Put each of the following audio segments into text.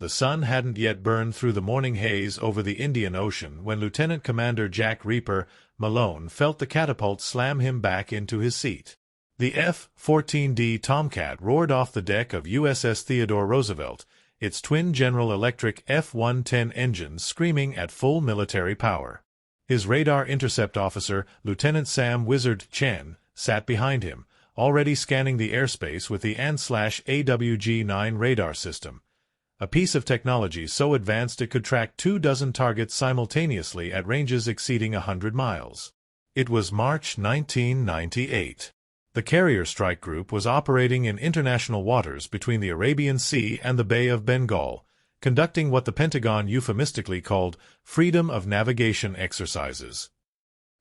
The sun hadn't yet burned through the morning haze over the Indian Ocean when Lieutenant Commander Jack Reaper Malone felt the catapult slam him back into his seat. The F-14D Tomcat roared off the deck of USS Theodore Roosevelt, its twin General Electric F-110 engines screaming at full military power. His radar intercept officer, Lieutenant Sam Wizard Chen, sat behind him, already scanning the airspace with the AN/AWG-9 radar system, a piece of technology so advanced it could track 24 targets simultaneously at ranges exceeding 100 miles. It was March 1998. The Carrier Strike Group was operating in international waters between the Arabian Sea and the Bay of Bengal, conducting what the Pentagon euphemistically called freedom of navigation exercises.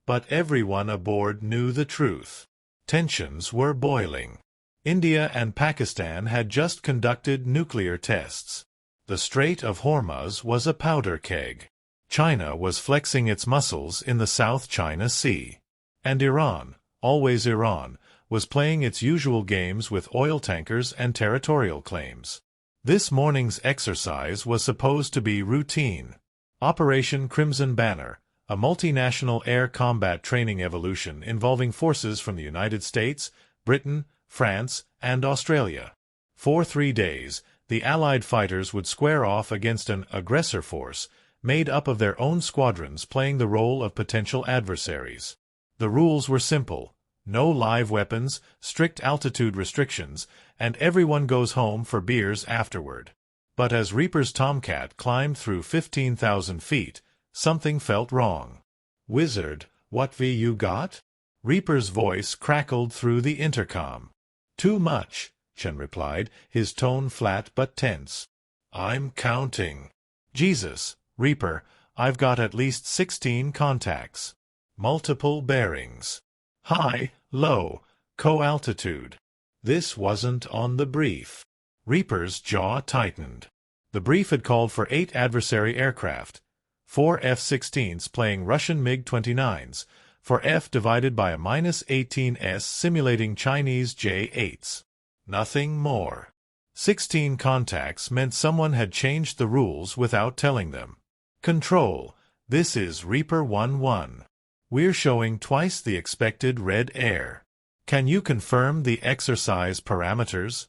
But everyone aboard knew the truth. Tensions were boiling. India and Pakistan had just conducted nuclear tests. The Strait of Hormuz was a powder keg. China was flexing its muscles in the South China Sea. And Iran, always Iran, was playing its usual games with oil tankers and territorial claims. This morning's exercise was supposed to be routine. Operation Crimson Banner, a multinational air combat training evolution involving forces from the United States, Britain, France, and Australia. For 3 days, the Allied fighters would square off against an aggressor force made up of their own squadrons playing the role of potential adversaries. The rules were simple: no live weapons, strict altitude restrictions, and everyone goes home for beers afterward. But as Reaper's Tomcat climbed through 15,000 feet, something felt wrong. "Wizard, what v you got?" Reaper's voice crackled through the intercom. "Too much," Chen replied, his tone flat but tense. "I'm counting." "Jesus, Reaper, I've got at least 16 contacts. Multiple bearings. High, low, co-altitude." This wasn't on the brief. Reaper's jaw tightened. The brief had called for 8 adversary aircraft, 4 F-16s playing Russian MiG-29s, for F divided by a -18s simulating Chinese J-8s. Nothing more. 16 contacts meant someone had changed the rules without telling them. "Control, this is Reaper 1-1. We're showing twice the expected red air. Can you confirm the exercise parameters?"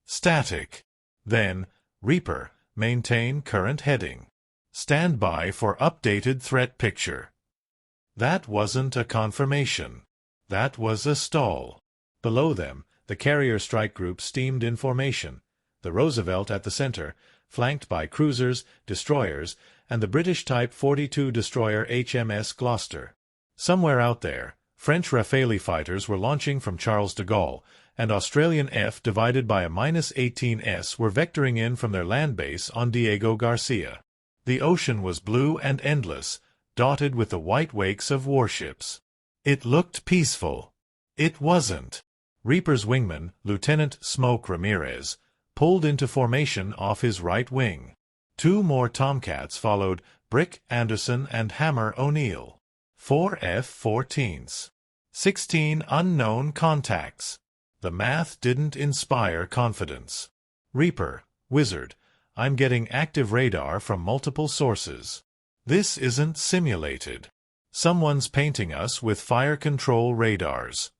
"Static." "Then, Reaper, maintain current heading. Stand by for updated threat picture." That wasn't a confirmation. That was a stall. Below them, the Carrier Strike Group steamed in formation, the Roosevelt at the center, flanked by cruisers, destroyers, and the British Type 42 destroyer HMS Gloucester. Somewhere out there, French Rafale fighters were launching from Charles de Gaulle, and Australian F divided by a -18s were vectoring in from their land base on Diego Garcia. The ocean was blue and endless, dotted with the white wakes of warships. It looked peaceful. It wasn't. Reaper's wingman, Lieutenant Smoke Ramirez, pulled into formation off his right wing. 2 more Tomcats followed, Brick Anderson and Hammer O'Neill. 4 F-14s. 16 unknown contacts. The math didn't inspire confidence. "Reaper, Wizard, I'm getting active radar from multiple sources. This isn't simulated. Someone's painting us with fire control radars."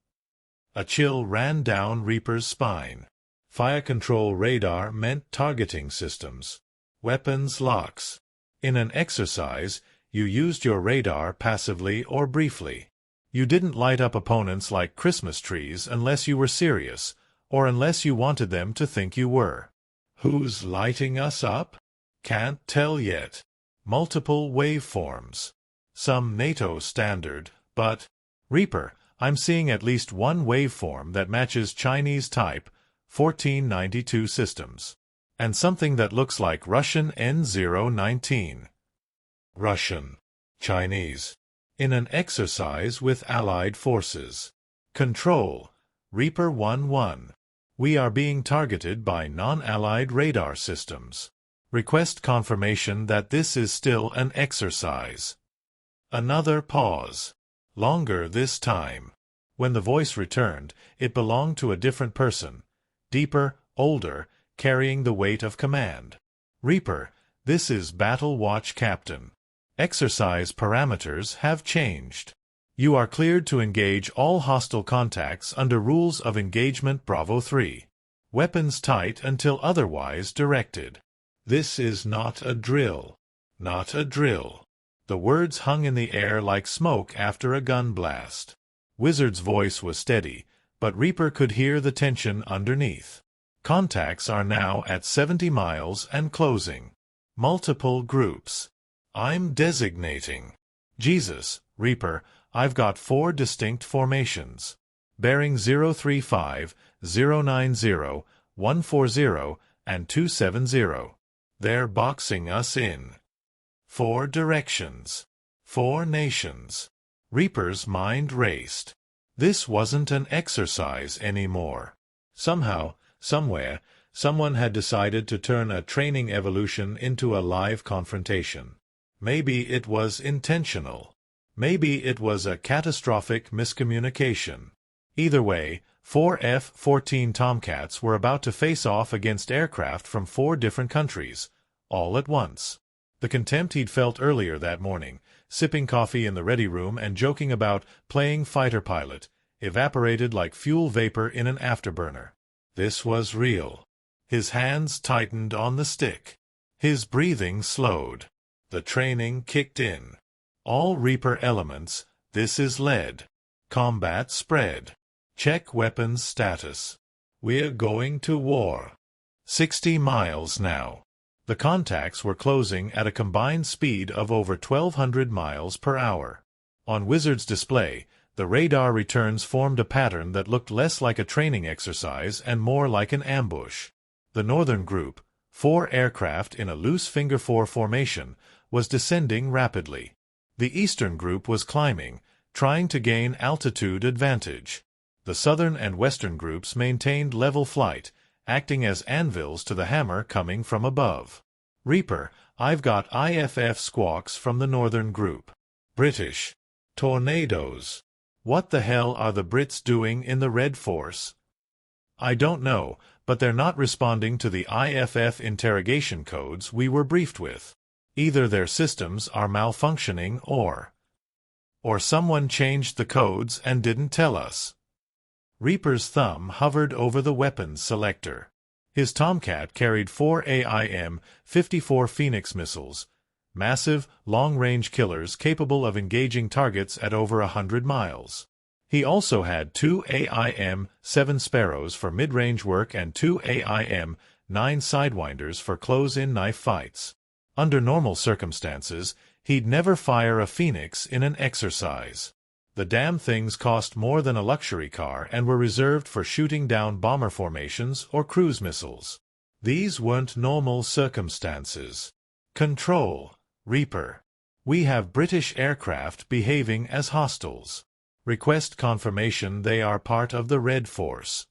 A chill ran down Reaper's spine. Fire control radar meant targeting systems. Weapons locks. In an exercise, you used your radar passively or briefly. You didn't light up opponents like Christmas trees unless you were serious, or unless you wanted them to think you were. "Who's lighting us up?" "Can't tell yet. Multiple waveforms. Some NATO standard, but—" "Reaper, I'm seeing at least one waveform that matches Chinese Type 1492 systems. And something that looks like Russian N019. Russian. Chinese. In an exercise with Allied forces. Control. Reaper 1-1. We are being targeted by non-Allied radar systems. Request confirmation that this is still an exercise." Another pause. Longer this time. When the voice returned, it belonged to a different person. Deeper, older, carrying the weight of command. Reaper, this is Battle Watch Captain. Exercise parameters have changed. You are cleared to engage all hostile contacts under rules of engagement Bravo 3. Weapons tight until otherwise directed. This is not a drill. Not a drill. The words hung in the air like smoke after a gun blast. Wizard's voice was steady, but Reaper could hear the tension underneath. Contacts are now at 70 miles and closing. Multiple groups. I'm designating. Jesus, Reaper, I've got 4 distinct formations. Bearing 035, 090, 140, and 270. They're boxing us in. 4 directions. 4 nations. Reaper's mind raced. This wasn't an exercise anymore. Somehow, somewhere, someone had decided to turn a training evolution into a live confrontation. Maybe it was intentional. Maybe it was a catastrophic miscommunication. Either way, 4 F-14 Tomcats were about to face off against aircraft from 4 different countries, all at once. The contempt he'd felt earlier that morning, sipping coffee in the ready room and joking about playing fighter pilot, evaporated like fuel vapor in an afterburner. This was real. His hands tightened on the stick. His breathing slowed. The training kicked in. All Reaper elements, this is lead. Combat spread. Check weapons status. We're going to war. 60 miles now. The contacts were closing at a combined speed of over 1,200 miles per hour. On Wizard's display, the radar returns formed a pattern that looked less like a training exercise and more like an ambush. The northern group, 4 aircraft in a loose finger 4 formation, was descending rapidly. The eastern group was climbing, trying to gain altitude advantage. The southern and western groups maintained level flight, acting as anvils to the hammer coming from above. Reaper, I've got IFF squawks from the northern group. British. Tornadoes. What the hell are the Brits doing in the Red Force? I don't know, but they're not responding to the IFF interrogation codes we were briefed with. Either their systems are malfunctioning or someone changed the codes and didn't tell us. Reaper's thumb hovered over the weapons selector. His Tomcat carried 4 AIM-54 Phoenix missiles, massive, long-range killers capable of engaging targets at over 100 miles. He also had 2 AIM-7 Sparrows for mid-range work and 2 AIM-9 Sidewinders for close-in knife fights. Under normal circumstances, he'd never fire a Phoenix in an exercise. The damn things cost more than a luxury car and were reserved for shooting down bomber formations or cruise missiles. These weren't normal circumstances. Control, Reaper. We have British aircraft behaving as hostiles. Request confirmation they are part of the Red Force.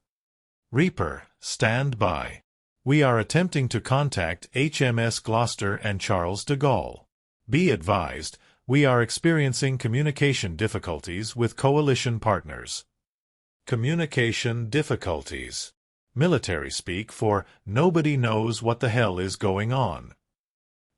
Reaper, stand by. We are attempting to contact HMS Gloucester and Charles de Gaulle. Be advised, we are experiencing communication difficulties with coalition partners. Communication difficulties. Military speak for nobody knows what the hell is going on.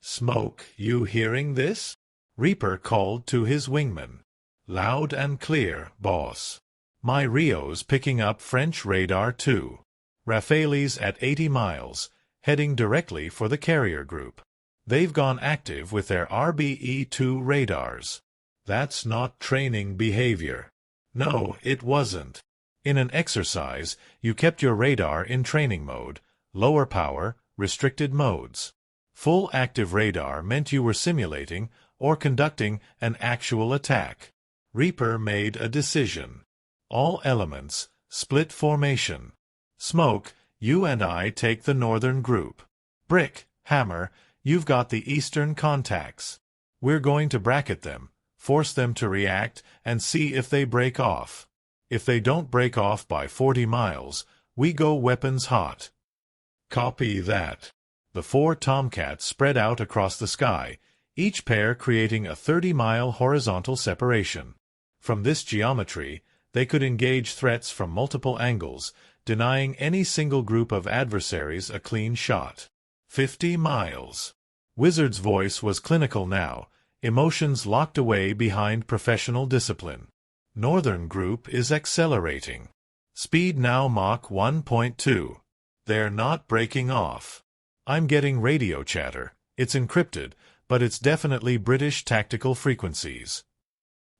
Smoke, you hearing this? Reaper called to his wingman. Loud and clear, boss. My Rio's picking up French radar too. Rafales at 80 miles, heading directly for the carrier group. They've gone active with their RBE-2 radars. That's not training behavior. No, it wasn't. In an exercise, you kept your radar in training mode, lower power, restricted modes. Full active radar meant you were simulating or conducting an actual attack. Reaper made a decision. All elements, split formation. Smoke, you and I take the northern group. Brick, Hammer, you've got the eastern contacts. We're going to bracket them, force them to react, and see if they break off. If they don't break off by 40 miles, we go weapons hot. Copy that. The 4 Tomcats spread out across the sky, each pair creating a 30-mile horizontal separation. From this geometry, they could engage threats from multiple angles, denying any single group of adversaries a clean shot. 50 miles. Wizard's voice was clinical now, emotions locked away behind professional discipline. Northern group is accelerating. Speed now Mach 1.2. They're not breaking off. I'm getting radio chatter. It's encrypted, but it's definitely British tactical frequencies.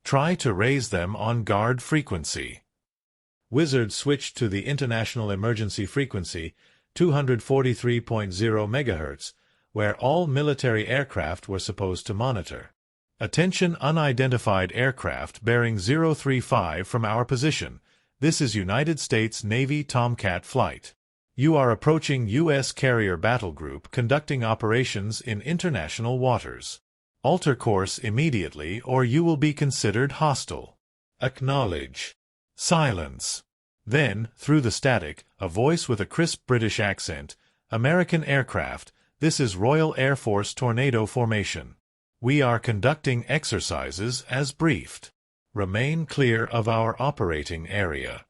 Try to raise them on guard frequency. Wizard switched to the international emergency frequency, 243.0 MHz, where all military aircraft were supposed to monitor. Attention unidentified aircraft bearing 035 from our position. This is United States Navy Tomcat flight. You are approaching U.S. carrier battle group conducting operations in international waters. Alter course immediately or you will be considered hostile. Acknowledge. Silence. Then, through the static, a voice with a crisp British accent. American aircraft, this is Royal Air Force Tornado Formation. We are conducting exercises as briefed. Remain clear of our operating area.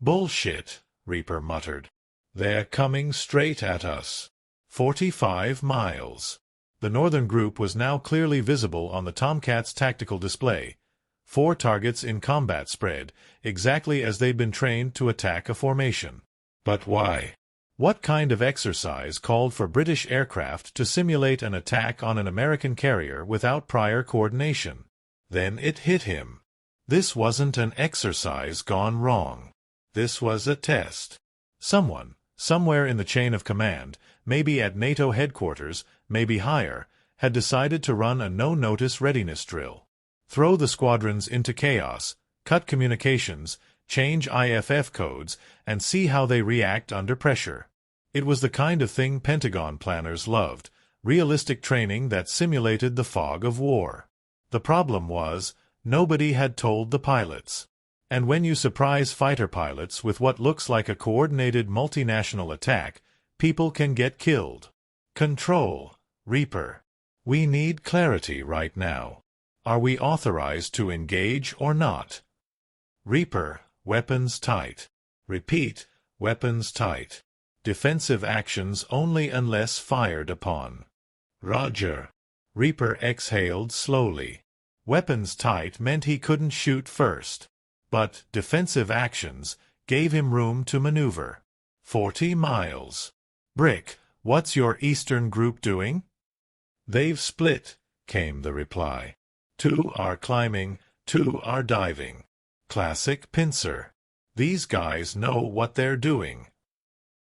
Bullshit, Reaper muttered. They're coming straight at us. 45 miles. The northern group was now clearly visible on the Tomcats' tactical display. 4 targets in combat spread, exactly as they'd been trained to attack a formation. But why? What kind of exercise called for British aircraft to simulate an attack on an American carrier without prior coordination? Then it hit him. This wasn't an exercise gone wrong. This was a test. Someone, somewhere in the chain of command, maybe at NATO headquarters, maybe higher, had decided to run a no-notice readiness drill. Throw the squadrons into chaos, cut communications, change IFF codes, and see how they react under pressure. It was the kind of thing Pentagon planners loved, realistic training that simulated the fog of war. The problem was, nobody had told the pilots. And when you surprise fighter pilots with what looks like a coordinated multinational attack, people can get killed. Control, Reaper. We need clarity right now. Are we authorized to engage or not? Reaper, weapons tight. Repeat, weapons tight. Defensive actions only unless fired upon. Roger. Reaper exhaled slowly. Weapons tight meant he couldn't shoot first. But defensive actions gave him room to maneuver. 40 miles. Brick, what's your eastern group doing? They've split, came the reply. 2 are climbing, 2 are diving. Classic pincer. These guys know what they're doing.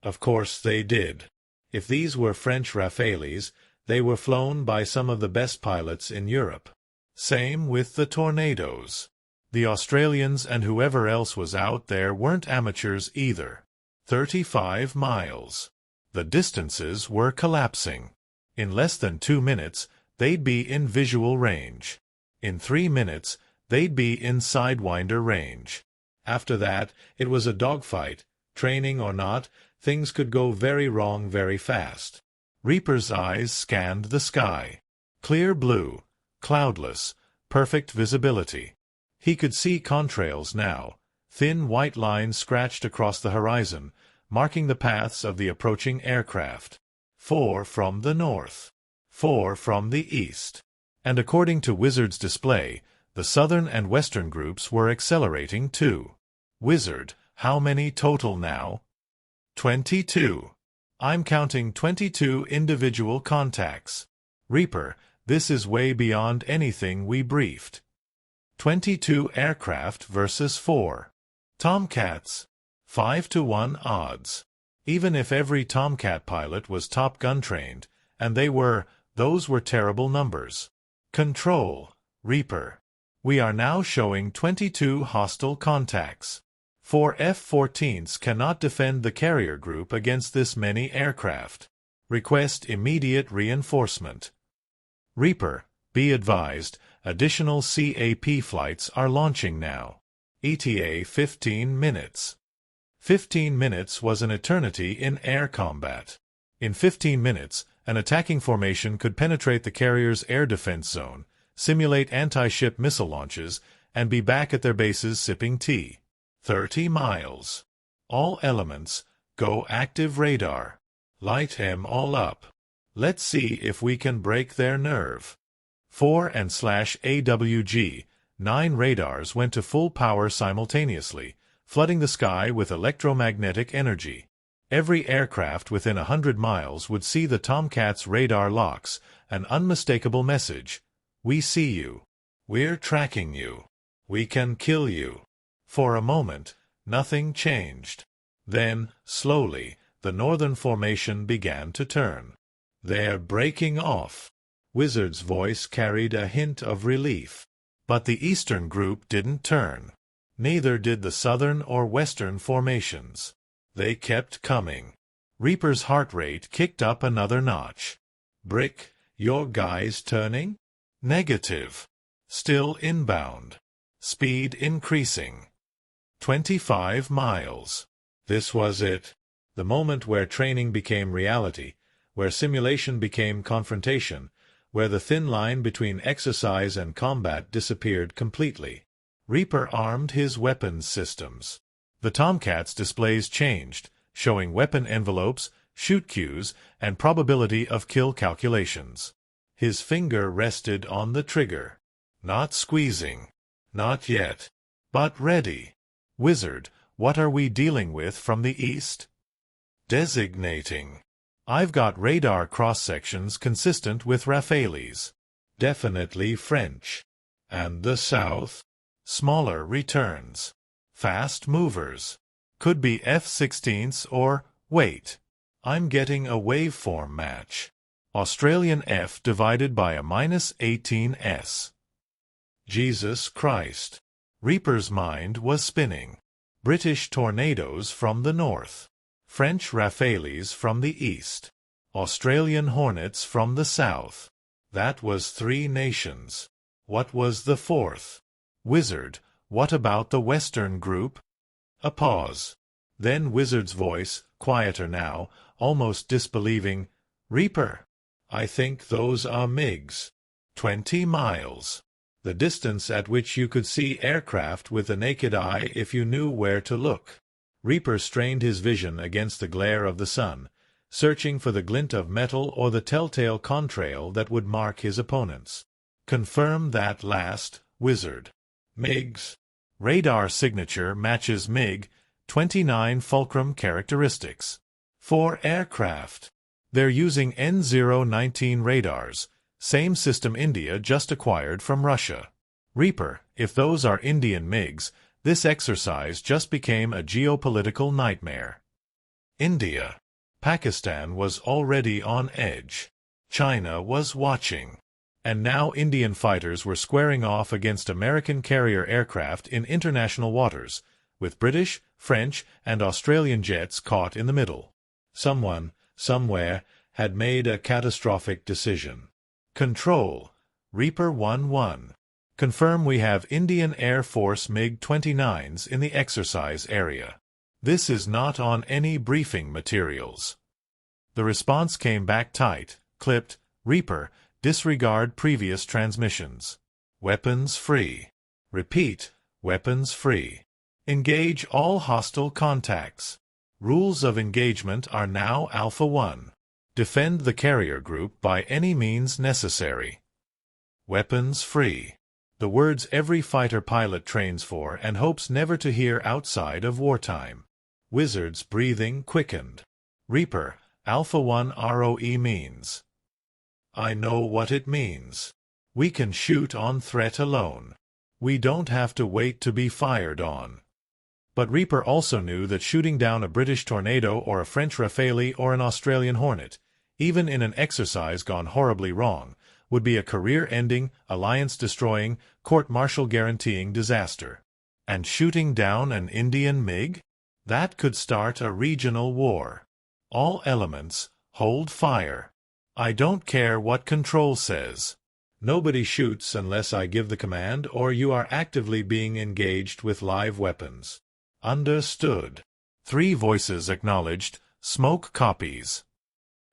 Of course they did. If these were French Rafales, they were flown by some of the best pilots in Europe. Same with the Tornadoes. The Australians and whoever else was out there weren't amateurs either. 35 miles. The distances were collapsing. In less than 2 minutes, they'd be in visual range. In 3 minutes, they'd be in Sidewinder range. After that, it was a dogfight. Training or not, things could go very wrong very fast. Reaper's eyes scanned the sky. Clear blue, cloudless, perfect visibility. He could see contrails now, thin white lines scratched across the horizon, marking the paths of the approaching aircraft. 4 from the north. 4 from the east. And according to Wizard's display, the southern and western groups were accelerating too. Wizard, how many total now? 22. I'm counting 22 individual contacts. Reaper, this is way beyond anything we briefed. 22 aircraft versus 4. Tomcats. 5-to-1 odds. Even if every Tomcat pilot was Top Gun trained, and those were terrible numbers. Control, Reaper. We are now showing 22 hostile contacts. 4 F-14s cannot defend the carrier group against this many aircraft. Request immediate reinforcement. Reaper, be advised, additional CAP flights are launching now. ETA 15 minutes. 15 minutes was an eternity in air combat. In 15 minutes, an attacking formation could penetrate the carrier's air defense zone, simulate anti-ship missile launches, and be back at their bases sipping tea. 30 miles. All elements, go active radar. Light 'em all up. Let's see if we can break their nerve. 4/AWG-9 radars went to full power simultaneously, flooding the sky with electromagnetic energy. Every aircraft within 100 miles would see the Tomcats' radar locks, an unmistakable message. We see you. We're tracking you. We can kill you. For a moment, nothing changed. Then, slowly, the northern formation began to turn. They're breaking off. Wizard's voice carried a hint of relief. But the eastern group didn't turn. Neither did the southern or western formations. They kept coming. Reaper's heart rate kicked up another notch. Brick, your guys turning? Negative. Still inbound. Speed increasing. 25 miles. This was it. The moment where training became reality, where simulation became confrontation, where the thin line between exercise and combat disappeared completely. Reaper armed his weapons systems. The Tomcats' displays changed, showing weapon envelopes, shoot cues, and probability of kill calculations. His finger rested on the trigger. Not squeezing. Not yet. But ready. Wizard, what are we dealing with from the east? Designating. I've got radar cross-sections consistent with Rafales. Definitely French. And the south? Smaller returns. Fast movers. Could be F-16s or, wait, I'm getting a waveform match. Australian F divided by a -18s. Jesus Christ. Reaper's mind was spinning. British tornadoes from the north. French Rafales from the east. Australian Hornets from the south. That was 3 nations. What was the 4th? Wizard, what about the western group? A pause. Then Wizard's voice, quieter now, almost disbelieving. Reaper, I think those are MiGs. 20 miles. The distance at which you could see aircraft with the naked eye if you knew where to look. Reaper strained his vision against the glare of the sun, searching for the glint of metal or the telltale contrail that would mark his opponents. Confirm that last, Wizard. MiGs. Radar signature matches MiG, 29 fulcrum characteristics. 4 aircraft. They're using N019 radars, same system India just acquired from Russia. Reaper, if those are Indian MiGs, this exercise just became a geopolitical nightmare. India. Pakistan was already on edge. China was watching. And now Indian fighters were squaring off against American carrier aircraft in international waters, with British, French, and Australian jets caught in the middle. Someone, somewhere, had made a catastrophic decision. Control. Reaper 1-1. Confirm we have Indian Air Force MiG-29s in the exercise area. This is not on any briefing materials. The response came back tight, clipped. Reaper, disregard previous transmissions. Weapons free. Repeat, weapons free. Engage all hostile contacts. Rules of engagement are now Alpha 1. Defend the carrier group by any means necessary. Weapons free. The words every fighter pilot trains for and hopes never to hear outside of wartime. Wizard's breathing quickened. Reaper, Alpha 1 ROE means. I know what it means. We can shoot on threat alone. We don't have to wait to be fired on. But Reaper also knew that shooting down a British Tornado or a French Rafale or an Australian Hornet, even in an exercise gone horribly wrong, would be a career-ending, alliance-destroying, court-martial guaranteeing disaster. And shooting down an Indian MiG? That could start a regional war. All elements, hold fire. I don't care what control says. Nobody shoots unless I give the command or you are actively being engaged with live weapons. Understood. 3 voices acknowledged. Smoke copies.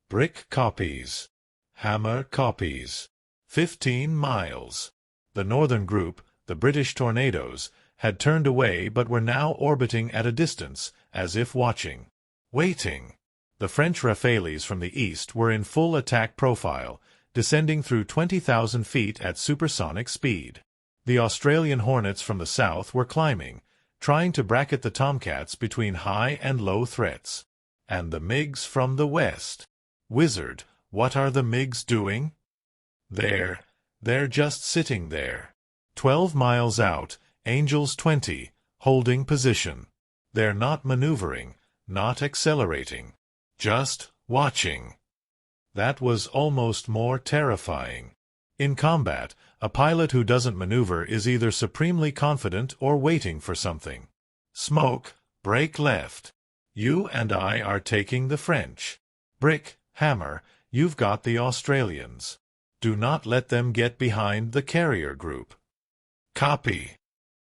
Brick copies. Hammer copies. 15 miles. The northern group, the British Tornadoes, had turned away but were now orbiting at a distance, as if watching. Waiting. The French Rafales from the east were in full attack profile, descending through 20,000 feet at supersonic speed. The Australian Hornets from the south were climbing, trying to bracket the Tomcats between high and low threats. And the MiGs from the west. Wizard, what are the MiGs doing? They're just sitting there. 12 miles out, Angels 20, holding position. They're not maneuvering, not accelerating. Just watching. That was almost more terrifying. In combat, a pilot who doesn't maneuver is either supremely confident or waiting for something. Smoke, break left. You and I are taking the French. Brick, hammer, you've got the Australians. Do not let them get behind the carrier group. Copy.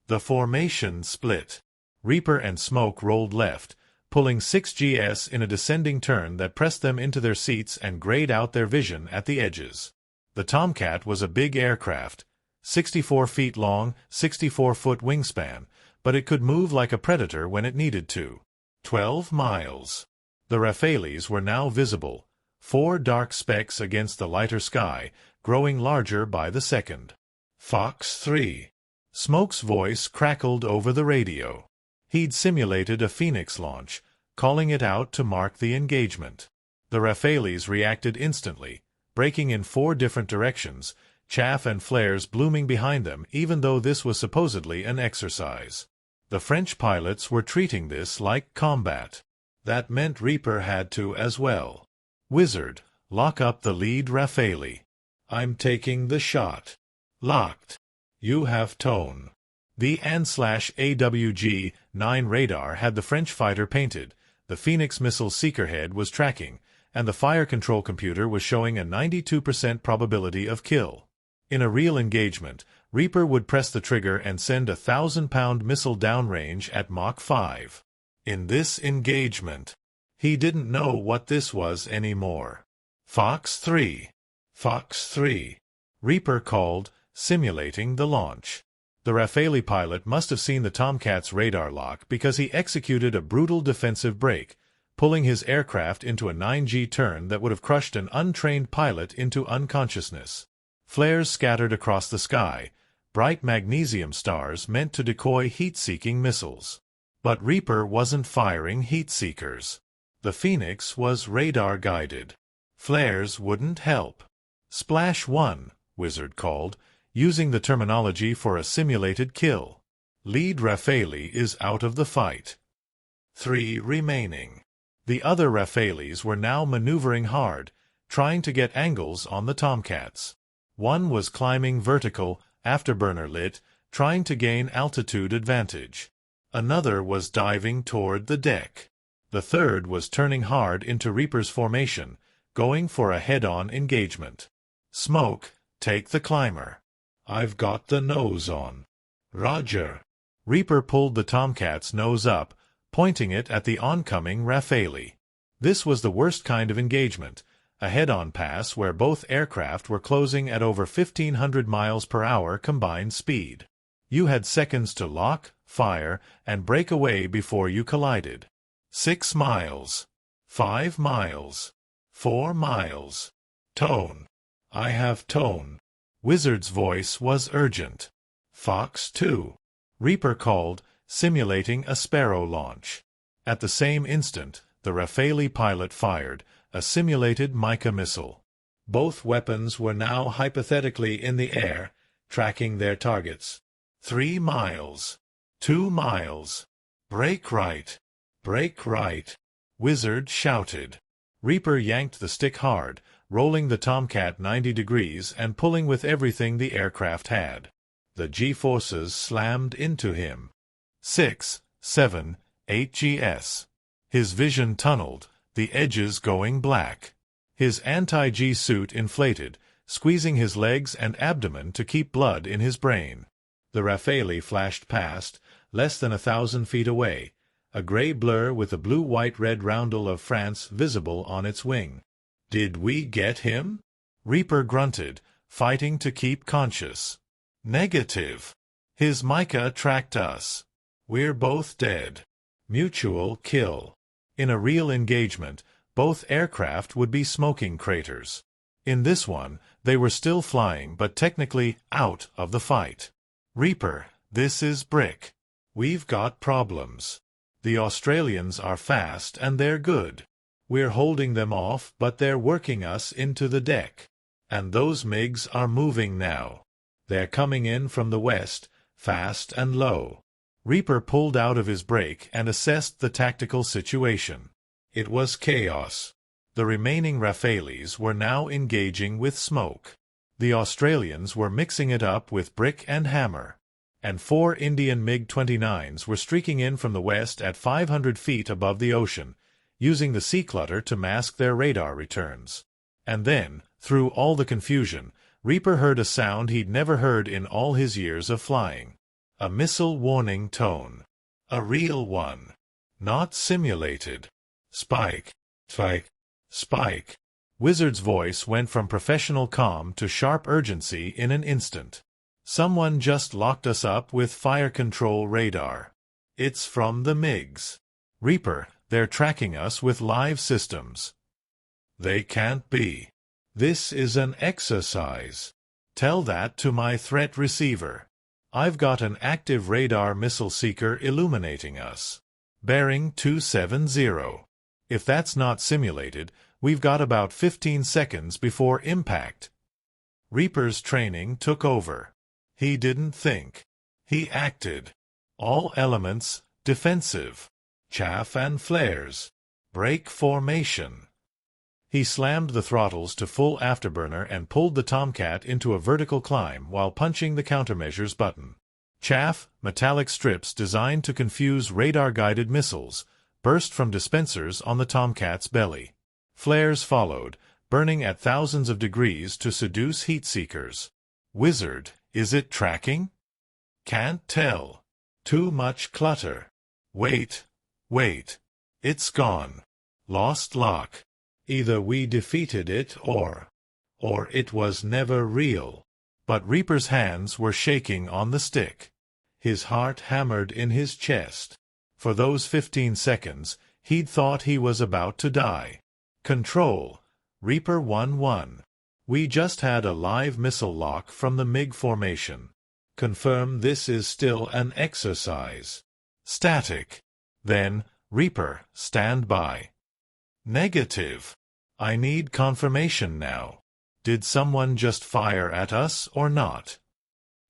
The formation split. Reaper and Smoke rolled left, pulling 6GS in a descending turn that pressed them into their seats and grayed out their vision at the edges. The Tomcat was a big aircraft, 64 feet long, 64-foot wingspan, but it could move like a predator when it needed to. 12 miles. The Rafales were now visible, 4 dark specks against the lighter sky, growing larger by the second. Fox 3. Smoke's voice crackled over the radio. He'd simulated a Phoenix launch, calling it out to mark the engagement. The Rafales reacted instantly, breaking in 4 different directions, chaff and flares blooming behind them even though this was supposedly an exercise. The French pilots were treating this like combat. That meant Reaper had to as well. Wizard, lock up the lead Rafale. I'm taking the shot. Locked. You have tone. The AN/AWG-9 radar had the French fighter painted, the Phoenix missile seeker head was tracking, and the fire control computer was showing a 92% probability of kill. In a real engagement, Reaper would press the trigger and send a 1,000-pound missile downrange at Mach 5. In this engagement, he didn't know what this was anymore. Fox 3. Fox 3. Reaper called, simulating the launch. The Rafale pilot must have seen the Tomcat's radar lock because he executed a brutal defensive break, pulling his aircraft into a 9G turn that would have crushed an untrained pilot into unconsciousness. Flares scattered across the sky, bright magnesium stars meant to decoy heat-seeking missiles. But Reaper wasn't firing heat-seekers. The Phoenix was radar-guided. Flares wouldn't help. Splash 1, Wizard called, using the terminology for a simulated kill. Lead Rafale is out of the fight. 3 remaining. The other Rafales were now maneuvering hard, trying to get angles on the Tomcats. One was climbing vertical, afterburner lit, trying to gain altitude advantage. Another was diving toward the deck. The third was turning hard into Reaper's formation, going for a head-on engagement. Smoke, take the climber. I've got the nose on. Roger. Reaper pulled the Tomcat's nose up, pointing it at the oncoming Rafale. This was the worst kind of engagement, a head-on pass where both aircraft were closing at over 1,500 miles per hour combined speed. You had seconds to lock, fire, and break away before you collided. 6 miles. 5 miles. 4 miles. Tone. I have tone. Wizard's voice was urgent. Fox 2. Reaper called, simulating a Sparrow launch. At the same instant, the Rafale pilot fired, a simulated Mica missile. Both weapons were now hypothetically in the air, tracking their targets. 3 miles. 2 miles. Brake right. Brake right. Wizard shouted. Reaper yanked the stick hard, rolling the Tomcat 90 degrees and pulling with everything the aircraft had. The G-forces slammed into him. 6, 7, 8 GS. His vision tunneled, the edges going black. His anti-G suit inflated, squeezing his legs and abdomen to keep blood in his brain. The Rafale flashed past, less than 1,000 feet away, a gray blur with the blue-white-red roundel of France visible on its wing. Did we get him? Reaper grunted, fighting to keep conscious. Negative. His Mica tracked us. We're both dead. Mutual kill. In a real engagement, both aircraft would be smoking craters. In this one, they were still flying but technically out of the fight. "Reaper, this is Brick. We've got problems. The Australians are fast and they're good. We're holding them off, but they're working us into the deck. And those MiGs are moving now. They're coming in from the west, fast and low." Reaper pulled out of his brake and assessed the tactical situation. It was chaos. The remaining Rafales were now engaging with smoke. The Australians were mixing it up with brick and hammer. And 4 Indian MiG-29s were streaking in from the west at 500 feet above the ocean, using the sea clutter to mask their radar returns. And then, through all the confusion, Reaper heard a sound he'd never heard in all his years of flying. A missile warning tone. A real one. Not simulated. "Spike. Spike. Spike." Wizard's voice went from professional calm to sharp urgency in an instant. "Someone just locked us up with fire control radar. It's from the MiGs. Reaper, they're tracking us with live systems." "They can't be. This is an exercise. Tell that to my threat receiver. I've got an active radar missile seeker illuminating us. Bearing 270. If that's not simulated, we've got about 15 seconds before impact." Reaper's training took over. He didn't think. He acted. All elements, defensive. Chaff and flares. Brake formation. He slammed the throttles to full afterburner and pulled the Tomcat into a vertical climb while punching the countermeasures button. Chaff, metallic strips designed to confuse radar-guided missiles, burst from dispensers on the Tomcat's belly. Flares followed, burning at thousands of degrees to seduce heat seekers. "Wizard, is it tracking?" "Can't tell. Too much clutter. Wait. It's gone. Lost lock. Either we defeated it or it was never real." But Reaper's hands were shaking on the stick. His heart hammered in his chest. For those 15 seconds, he'd thought he was about to die. "Control. Reaper 1-1. We just had a live missile lock from the MiG formation. Confirm this is still an exercise. Static. Then, Reaper, stand by." "Negative. I need confirmation now. Did someone just fire at us or not?"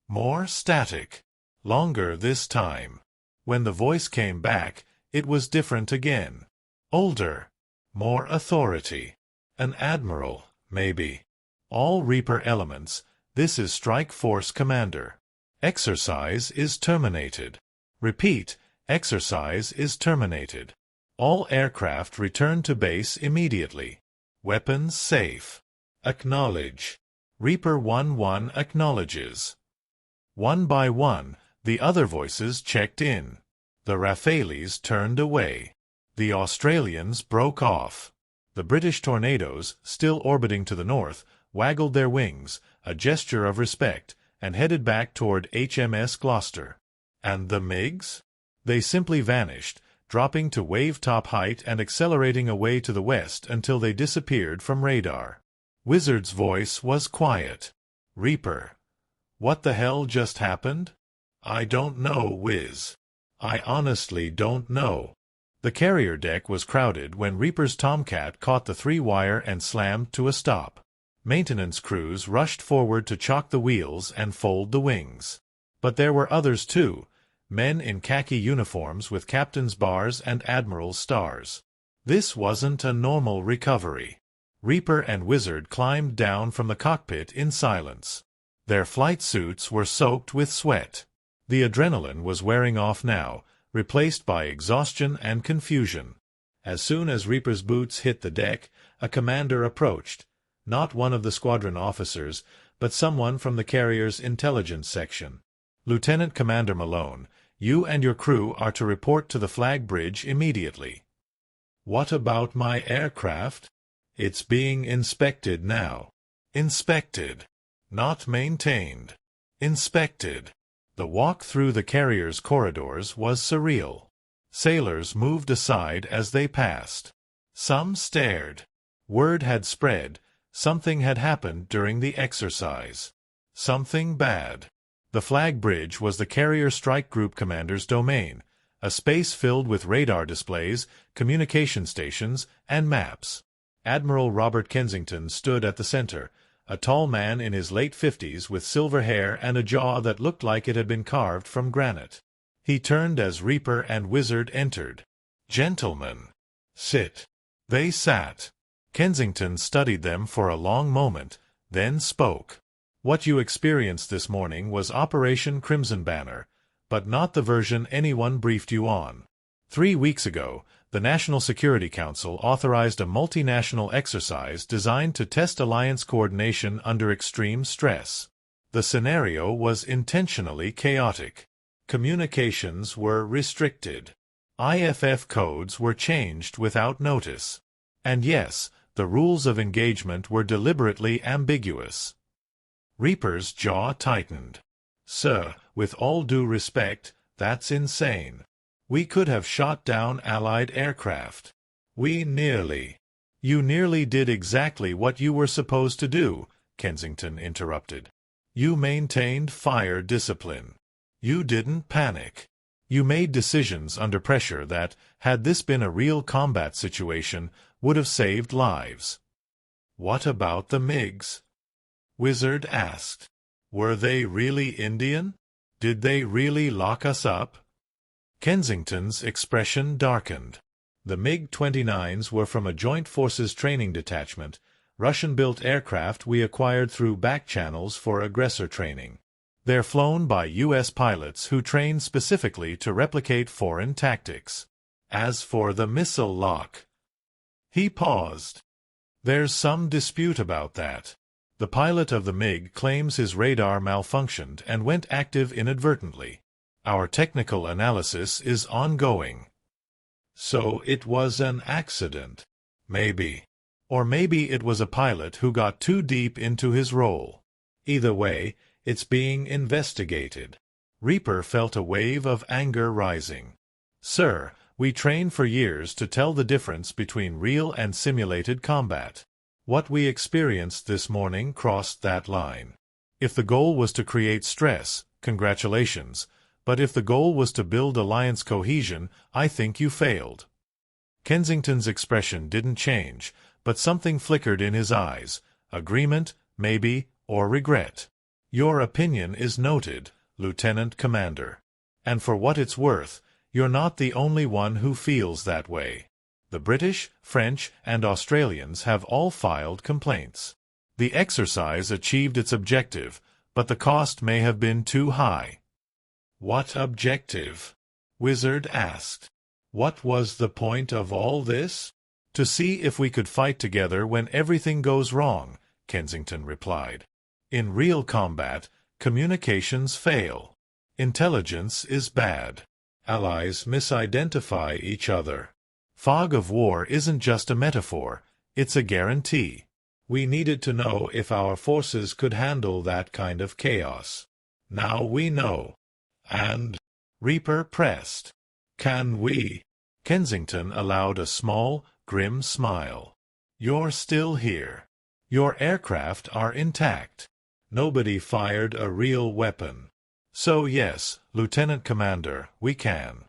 More static. Longer this time. When the voice came back, it was different again. Older. More authority. An admiral, maybe. "All Reaper elements, this is Strike Force Commander. Exercise is terminated. Repeat, exercise is terminated. All aircraft return to base immediately. Weapons safe. Acknowledge." Reaper 1-1 acknowledges. One by one, the other voices checked in. The Rafales turned away. The Australians broke off. The British Tornadoes, still orbiting to the north, waggled their wings, a gesture of respect, and headed back toward HMS Gloucester. And the MiGs? They simply vanished, dropping to wave-top height and accelerating away to the west until they disappeared from radar. Wizard's voice was quiet. "Reaper. What the hell just happened?" "I don't know, Wiz. I honestly don't know." The carrier deck was crowded when Reaper's Tomcat caught the 3-wire and slammed to a stop. Maintenance crews rushed forward to chock the wheels and fold the wings. But there were others too, men in khaki uniforms with captain's bars and admiral's stars. This wasn't a normal recovery. Reaper and Wizard climbed down from the cockpit in silence. Their flight suits were soaked with sweat. The adrenaline was wearing off now, replaced by exhaustion and confusion. As soon as Reaper's boots hit the deck, a commander approached. Not one of the squadron officers, but someone from the carrier's intelligence section. "Lieutenant Commander Malone, you and your crew are to report to the flag bridge immediately." "What about my aircraft?" "It's being inspected now." "Inspected. Not maintained. Inspected." The walk through the carrier's corridors was surreal. Sailors moved aside as they passed. Some stared. Word had spread. Something had happened during the exercise. Something bad. The flag bridge was the Carrier Strike Group commander's domain, a space filled with radar displays, communication stations, and maps. Admiral Robert Kensington stood at the center, a tall man in his late 50s with silver hair and a jaw that looked like it had been carved from granite. He turned as Reaper and Wizard entered. "Gentlemen, sit." They sat. Kensington studied them for a long moment, then spoke. "What you experienced this morning was Operation Crimson Banner, but not the version anyone briefed you on. 3 weeks ago, the National Security Council authorized a multinational exercise designed to test alliance coordination under extreme stress. The scenario was intentionally chaotic. Communications were restricted. IFF codes were changed without notice. And yes, the rules of engagement were deliberately ambiguous." Reaper's jaw tightened. "Sir, with all due respect, that's insane. We could have shot down Allied aircraft. You nearly did exactly what you were supposed to do," Kensington interrupted. "You maintained fire discipline. You didn't panic. You made decisions under pressure that, had this been a real combat situation, would have saved lives." "What about the MiGs?" Wizard asked. "Were they really Indian? Did they really lock us up?" Kensington's expression darkened. The MiG-29s were from a Joint Forces training detachment, Russian-built aircraft we acquired through back channels for aggressor training. They're flown by U.S. pilots who train specifically to replicate foreign tactics. As for the missile lock..." He paused. "There's some dispute about that. The pilot of the MiG claims his radar malfunctioned and went active inadvertently. Our technical analysis is ongoing." "So it was an accident?" "Maybe. Or maybe it was a pilot who got too deep into his role. Either way, it's being investigated." Reaper felt a wave of anger rising. "Sir, we trained for years to tell the difference between real and simulated combat. What we experienced this morning crossed that line. If the goal was to create stress, congratulations, but if the goal was to build alliance cohesion, I think you failed." Kensington's expression didn't change, but something flickered in his eyes. Agreement, maybe, or regret. "Your opinion is noted, Lieutenant Commander. And for what it's worth, you're not the only one who feels that way. The British, French, and Australians have all filed complaints. The exercise achieved its objective, but the cost may have been too high." "What objective?" Wizard asked. "What was the point of all this?" "To see if we could fight together when everything goes wrong," Kensington replied. "In real combat, communications fail. Intelligence is bad. Allies misidentify each other. Fog of war isn't just a metaphor, it's a guarantee. We needed to know if our forces could handle that kind of chaos. Now we know." "And?" Reaper pressed. "Can we?" Kensington allowed a small, grim smile. "You're still here. Your aircraft are intact. Nobody fired a real weapon. So yes, Lieutenant Commander, we can.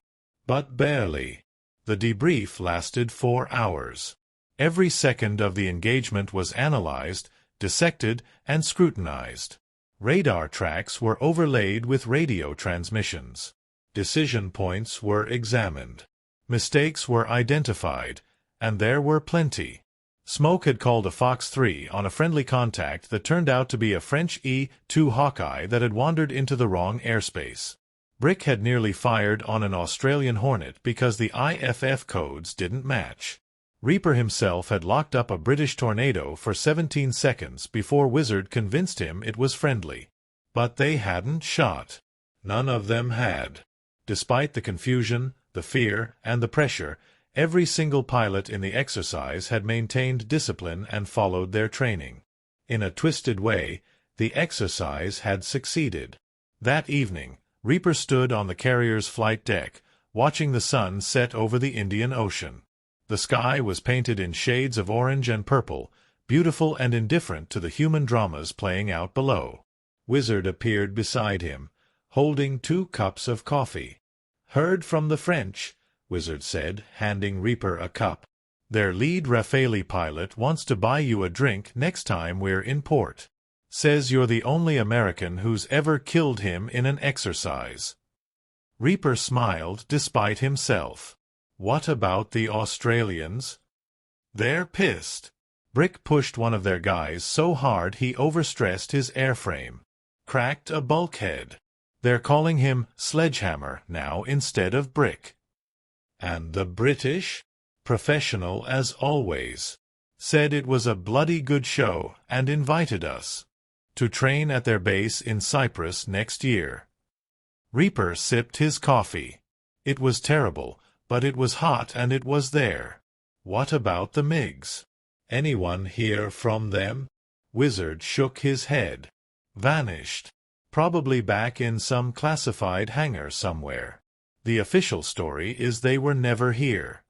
But barely. The debrief lasted 4 hours. Every second of the engagement was analyzed, dissected, and scrutinized. Radar tracks were overlaid with radio transmissions. Decision points were examined. Mistakes were identified, and there were plenty. Smoke had called a Fox 3 on a friendly contact that turned out to be a French E-2 Hawkeye that had wandered into the wrong airspace. Brick had nearly fired on an Australian Hornet because the IFF codes didn't match. Reaper himself had locked up a British Tornado for 17 seconds before Wizard convinced him it was friendly. But they hadn't shot. None of them had. Despite the confusion, the fear, and the pressure, every single pilot in the exercise had maintained discipline and followed their training. In a twisted way, the exercise had succeeded. That evening, Reaper stood on the carrier's flight deck, watching the sun set over the Indian Ocean. The sky was painted in shades of orange and purple, beautiful and indifferent to the human dramas playing out below. Wizard appeared beside him, holding 2 cups of coffee. "Heard from the French," Wizard said, handing Reaper a cup. "Their lead Rafale pilot wants to buy you a drink next time we're in port. Says you're the only American who's ever killed him in an exercise." Reaper smiled despite himself. "What about the Australians?" "They're pissed." Brick pushed one of their guys so hard he overstressed his airframe. Cracked a bulkhead. They're calling him Sledgehammer now instead of Brick. "And the British?" "Professional as always. Said it was a bloody good show and invited us to train at their base in Cyprus next year." Reaper sipped his coffee. It was terrible, but it was hot and it was there. "What about the MiGs? Anyone hear from them?" Wizard shook his head. "Vanished. Probably back in some classified hangar somewhere. The official story is they were never here."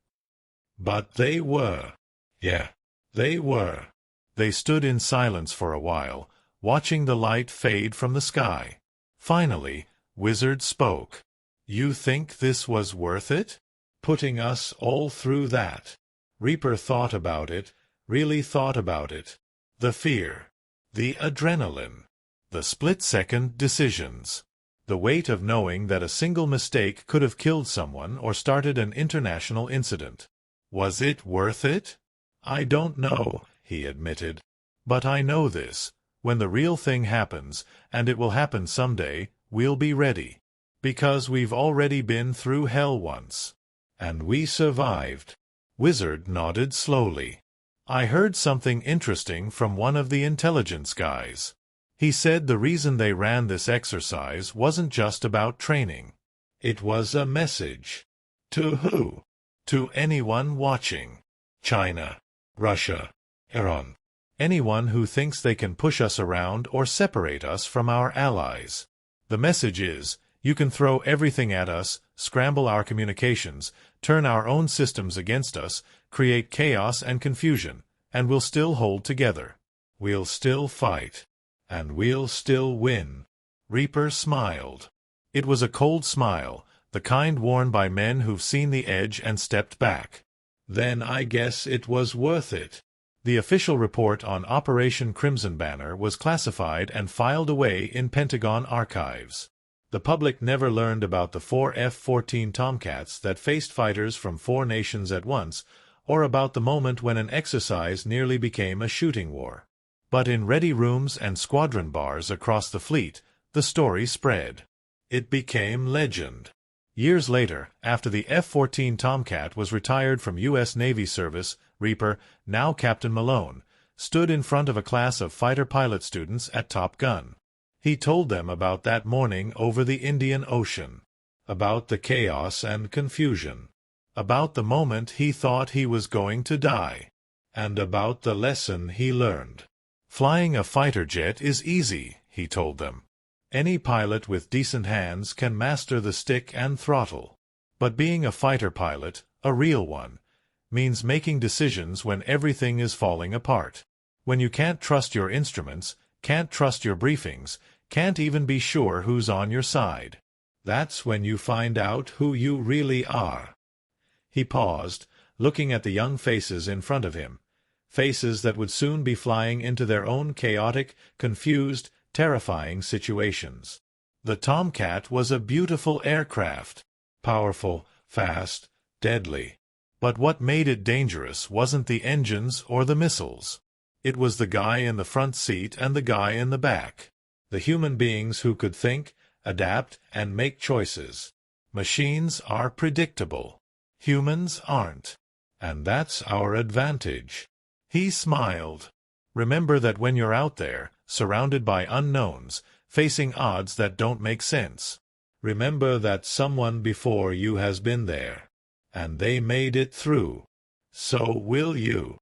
"But they were." "Yeah, they were." They stood in silence for a while, watching the light fade from the sky. Finally, Wizard spoke. "You think this was worth it? Putting us all through that?" Reaper thought about it, really thought about it. The fear. The adrenaline. The split-second decisions. The weight of knowing that a single mistake could have killed someone or started an international incident. Was it worth it? "I don't know," he admitted. "But I know this. When the real thing happens, and it will happen someday, we'll be ready. Because we've already been through hell once. And we survived." Wizard nodded slowly. "I heard something interesting from one of the intelligence guys. He said the reason they ran this exercise wasn't just about training. It was a message." "To who?" "To anyone watching. China, Russia, Iran. Anyone who thinks they can push us around or separate us from our allies. The message is, you can throw everything at us, scramble our communications, turn our own systems against us, create chaos and confusion, and we'll still hold together. We'll still fight. And we'll still win." Reaper smiled. It was a cold smile, the kind worn by men who've seen the edge and stepped back. "Then I guess it was worth it." The official report on Operation Crimson Banner was classified and filed away in Pentagon archives. The public never learned about the 4 F-14 Tomcats that faced fighters from 4 nations at once, or about the moment when an exercise nearly became a shooting war. But in ready rooms and squadron bars across the fleet, the story spread. It became legend. Years later, after the F-14 Tomcat was retired from U.S. Navy service, Reaper, now Captain Malone, stood in front of a class of fighter pilot students at Top Gun. He told them about that morning over the Indian Ocean, about the chaos and confusion, about the moment he thought he was going to die, and about the lesson he learned. "Flying a fighter jet is easy," he told them. "Any pilot with decent hands can master the stick and throttle. But being a fighter pilot, a real one, means making decisions when everything is falling apart. When you can't trust your instruments, can't trust your briefings, can't even be sure who's on your side. That's when you find out who you really are." He paused, looking at the young faces in front of him. Faces that would soon be flying into their own chaotic, confused, terrifying situations. The Tomcat was a beautiful aircraft. Powerful, fast, deadly. But what made it dangerous wasn't the engines or the missiles. It was the guy in the front seat and the guy in the back. The human beings who could think, adapt, and make choices. Machines are predictable. Humans aren't. And that's our advantage. He smiled. "Remember that when you're out there, surrounded by unknowns, facing odds that don't make sense. Remember that someone before you has been there. And they made it through. So will you."